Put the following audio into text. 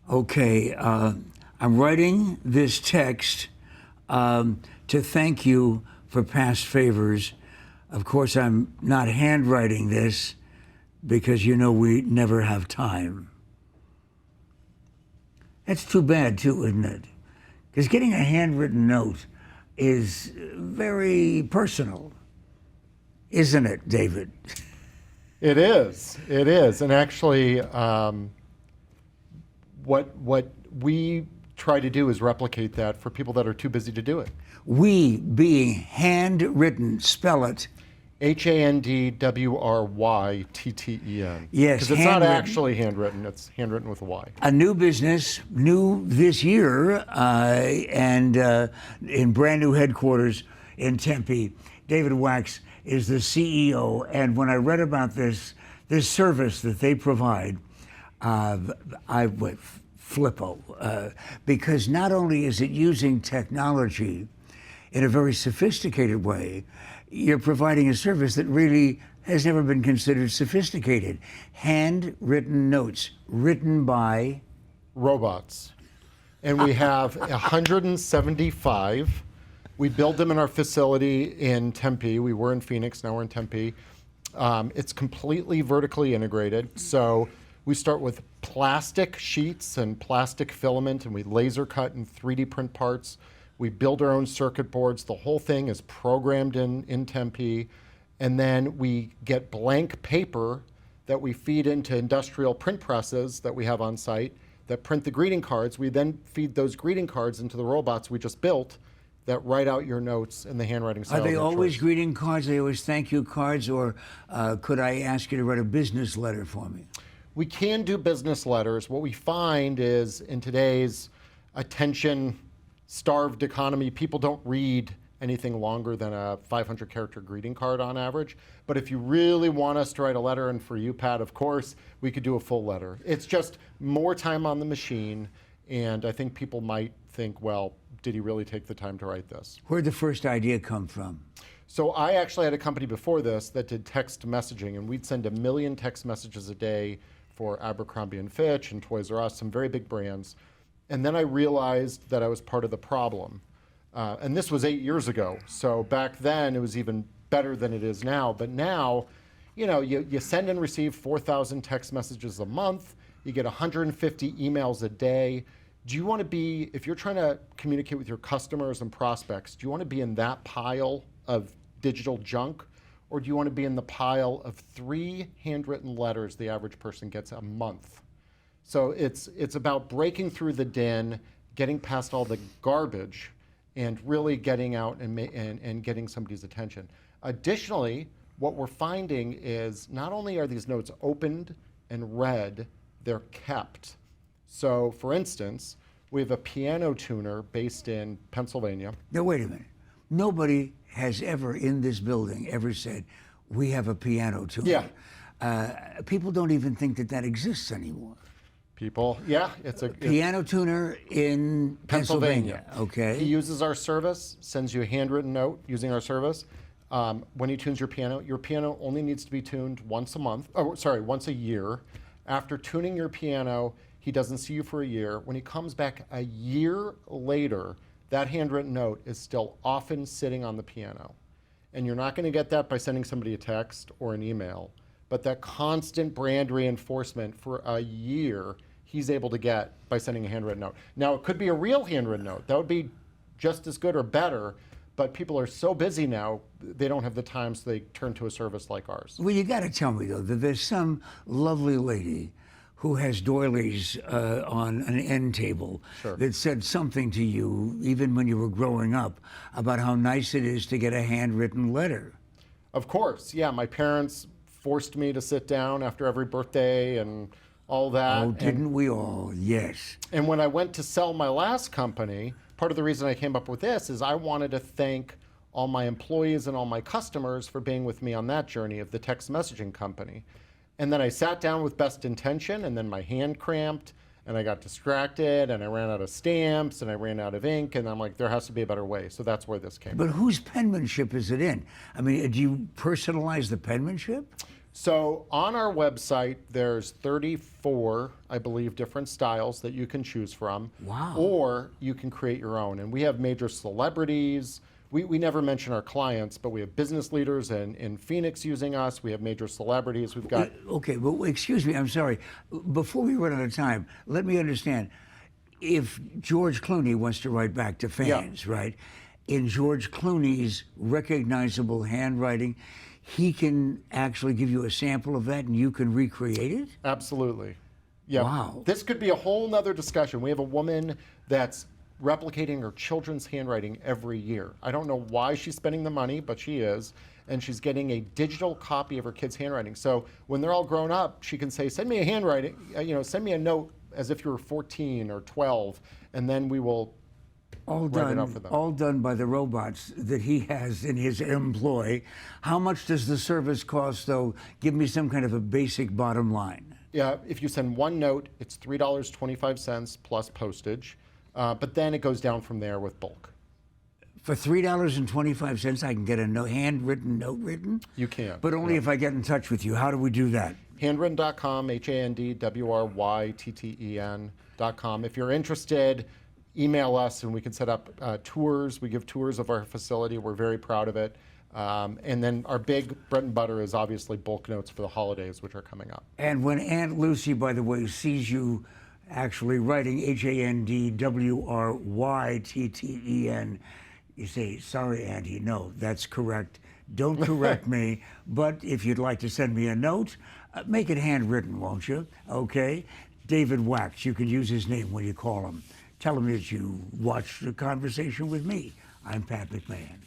Okay, I'm writing this text to thank you for past favors. Of course, I'm not handwriting this because you know we never have time. That's too bad, too, isn't it? Because getting a handwritten note is very personal, isn't it, David? It is. It is. And actually, what we try to do is replicate that for people that are too busy to do it. We being handwritten, spell it. Handwrytten. Yes, Because it's not actually handwritten, it's handwritten with a Y. A new business, new this year, and in brand new headquarters in Tempe. David Wax is the CEO, and when I read about this service that they provide, I went flippo, because not only is it using technology in a very sophisticated way, you're providing a service that really has never been considered sophisticated. Handwritten notes, written by robots. And we have 175. We build them in our facility in Tempe. We were in Phoenix, now we're in Tempe. It's completely vertically integrated. So we start with plastic sheets and plastic filament, and we laser cut and 3D print parts. We build our own circuit boards. The whole thing is programmed in Tempe. And then we get blank paper that we feed into industrial print presses that we have on site that print the greeting cards. We then feed those greeting cards into the robots we just built that write out your notes in the handwriting style. Are they always greeting cards? Are they always thank you cards? Or could I ask you to write a business letter for me? We can do business letters. What we find is in today's attention-starved economy, people don't read anything longer than a 500-character greeting card on average. But if you really want us to write a letter, and for you, Pat, of course, we could do a full letter. It's just more time on the machine, and I think people might think, well, did he really take the time to write this? Where'd the first idea come from? So I actually had a company before this that did text messaging, and we'd send 1 million text messages a day for Abercrombie & Fitch and Toys R Us, some very big brands. And then I realized that I was part of the problem. And this was 8 years ago. So back then it was even better than it is now. But now, you send and receive 4,000 text messages a month. You get 150 emails a day. Do you want to be, if you're trying to communicate with your customers and prospects, do you want to be in that pile of digital junk? Or do you want to be in the pile of 3 handwritten letters the average person gets a month? So it's about breaking through the din, getting past all the garbage, and really getting out and getting somebody's attention. Additionally, what we're finding is not only are these notes opened and read, they're kept. So for instance, we have a piano tuner based in Pennsylvania. Now, wait a minute. Nobody has ever in this building ever said, we have a piano tuner. Yeah. People don't even think that exists anymore. People, yeah, it's a piano tuner in Pennsylvania. Okay. He uses our service, sends you a handwritten note using our service. When he tunes your piano only needs to be tuned once a year. After tuning your piano, he doesn't see you for a year. When he comes back a year later, that handwritten note is still often sitting on the piano. And you're not going to get that by sending somebody a text or an email, but that constant brand reinforcement for a year he's able to get by sending a handwritten note. Now, it could be a real handwritten note. That would be just as good or better, but people are so busy now, they don't have the time, so they turn to a service like ours. Well, you got to tell me, though, that there's some lovely lady who has doilies on an end table that said something to you, even when you were growing up, about how nice it is to get a handwritten letter. Of course, yeah. My parents forced me to sit down after every birthday and all that. Oh, didn't we all? Yes. And when I went to sell my last company, part of the reason I came up with this is I wanted to thank all my employees and all my customers for being with me on that journey of the text messaging company. And then I sat down with best intention, and then my hand cramped, and I got distracted, and I ran out of stamps, and I ran out of ink, and I'm like, there has to be a better way. So that's where this came But from. whose penmanship is it in? I mean, do you personalize the penmanship? So on our website, there's 34, I believe, different styles that you can choose from. Wow. Or you can create your own. And we have major celebrities. We never mention our clients, but we have business leaders in Phoenix using us. We have major celebrities. We've got. Okay, but excuse me, I'm sorry. Before we run out of time, let me understand. If George Clooney wants to write back to fans, right? In George Clooney's recognizable handwriting, he can actually give you a sample of that and you can recreate it? Absolutely. Yeah. Wow. This could be a whole nother discussion. We have a woman that's replicating her children's handwriting every year. I don't know why she's spending the money, but she is. And she's getting a digital copy of her kid's handwriting. So when they're all grown up, she can say, send me a handwriting, send me a note as if you were 14 or 12, and then we will write it up for them. All done by the robots that he has in his employ. How much does the service cost, though? Give me some kind of a basic bottom line. Yeah, if you send one note, it's $3.25 plus postage, but then it goes down from there with bulk. For $3.25, I can get a handwritten note written? You can. But only if I get in touch with you. How do we do that? Handwrytten.com, handwrytten.com. If you're interested, email us and we can set up tours. We give tours of our facility. We're very proud of it. And then our big bread and butter is obviously bulk notes for the holidays, which are coming up. And when Aunt Lucy, by the way, sees you actually writing Handwrytten, you say, sorry, Auntie, no, that's correct. Don't correct me. But if you'd like to send me a note, make it handwritten, won't you? Okay? David Wax, you can use his name when you call him. Tell him that you watched the conversation with me. I'm Pat McMahon.